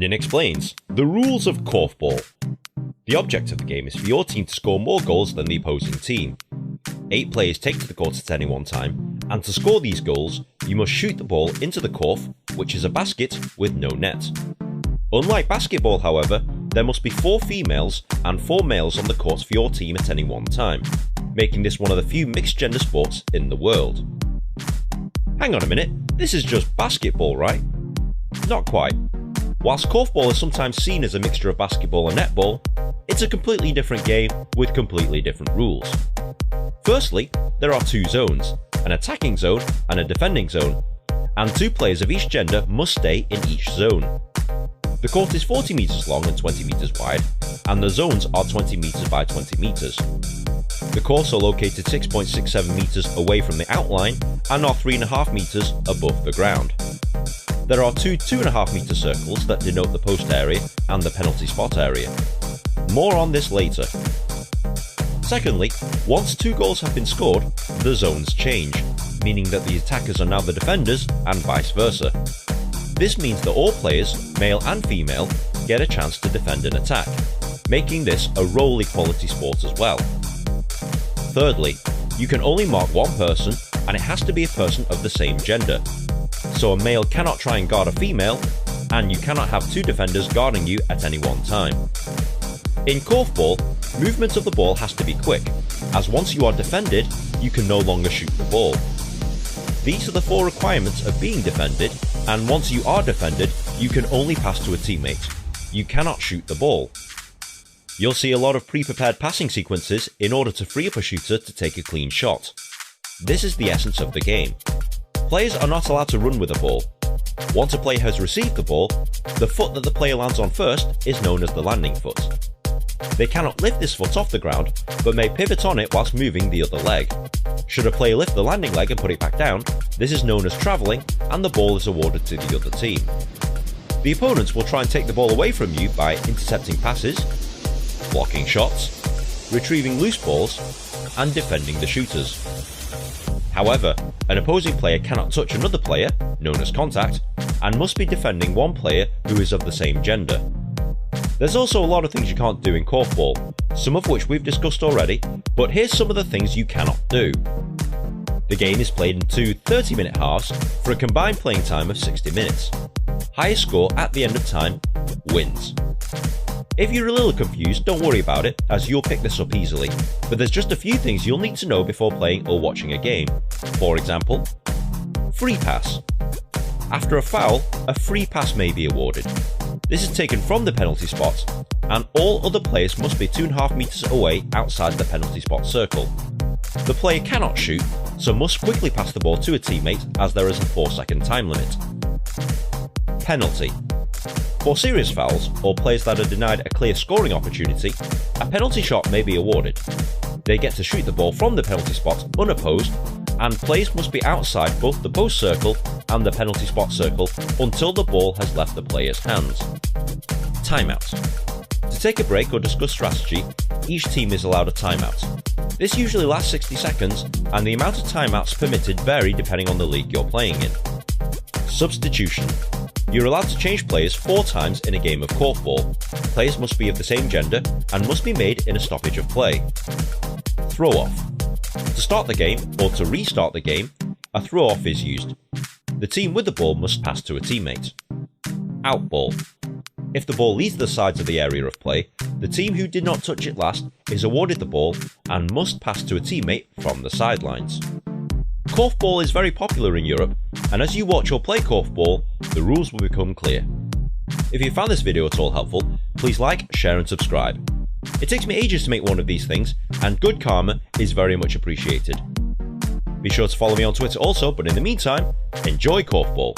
Brendan explains the rules of Korfball. The object of the game is for your team to score more goals than the opposing team. 8 players take to the court at any one time, and to score these goals, you must shoot the ball into the korf, which is a basket with no net. Unlike basketball, however, there must be 4 females and 4 males on the court for your team at any one time, making this one of the few mixed-gender sports in the world. Hang on a minute, this is just basketball, right? Not quite. Whilst Korfball is sometimes seen as a mixture of basketball and netball, it's a completely different game with completely different rules. Firstly, there are 2 zones, an attacking zone and a defending zone, and 2 players of each gender must stay in each zone. The court is 40 metres long and 20 metres wide, and the zones are 20 metres by 20 metres. The courts are located 6.67 metres away from the outline and are 3.5 metres above the ground. There are 2 2.5 metre circles that denote the post area and the penalty spot area. More on this later. Secondly, once 2 goals have been scored, the zones change, meaning that the attackers are now the defenders and vice versa. This means that all players, male and female, get a chance to defend and attack, making this a role equality sport as well. Thirdly, you can only mark one person, and it has to be a person of the same gender. So a male cannot try and guard a female, and you cannot have 2 defenders guarding you at any one time. In Korfball, movement of the ball has to be quick, as once you are defended, you can no longer shoot the ball. These are the 4 requirements of being defended, and once you are defended, you can only pass to a teammate. You cannot shoot the ball. You'll see a lot of pre-prepared passing sequences in order to free up a shooter to take a clean shot. This is the essence of the game. Players are not allowed to run with the ball. Once a player has received the ball, the foot that the player lands on first is known as the landing foot. They cannot lift this foot off the ground, but may pivot on it whilst moving the other leg. Should a player lift the landing leg and put it back down, this is known as travelling, and the ball is awarded to the other team. The opponents will try and take the ball away from you by intercepting passes, blocking shots, retrieving loose balls, and defending the shooters. However, an opposing player cannot touch another player, known as contact, and must be defending one player who is of the same gender. There's also a lot of things you can't do in Korfball, some of which we've discussed already, but here's some of the things you cannot do. The game is played in 2 30-minute halves for a combined playing time of 60 minutes. Highest score at the end of time wins. If you're a little confused, don't worry about it, as you'll pick this up easily, but there's just a few things you'll need to know before playing or watching a game. For example, free pass. After a foul, a free pass may be awarded. This is taken from the penalty spot, and all other players must be 2.5 metres away outside the penalty spot circle. The player cannot shoot, so must quickly pass the ball to a teammate as there is a 4-second time limit. Penalty. For serious fouls, or players that are denied a clear scoring opportunity, a penalty shot may be awarded. They get to shoot the ball from the penalty spot unopposed, and players must be outside both the post circle and the penalty spot circle until the ball has left the player's hands. Timeout. To take a break or discuss strategy, each team is allowed a timeout. This usually lasts 60 seconds, and the amount of timeouts permitted vary depending on the league you're playing in. Substitution. You're allowed to change players 4 times in a game of Korfball. Players must be of the same gender and must be made in a stoppage of play. Throw-off. To start the game, or to restart the game, a throw-off is used. The team with the ball must pass to a teammate. Outball. If the ball leaves the sides of the area of play, the team who did not touch it last is awarded the ball and must pass to a teammate from the sidelines. Korfball is very popular in Europe, and as you watch or play Korfball, the rules will become clear. If you found this video at all helpful, please like, share and subscribe. It takes me ages to make one of these things, and good karma is very much appreciated. Be sure to follow me on Twitter also, but in the meantime, enjoy Korfball.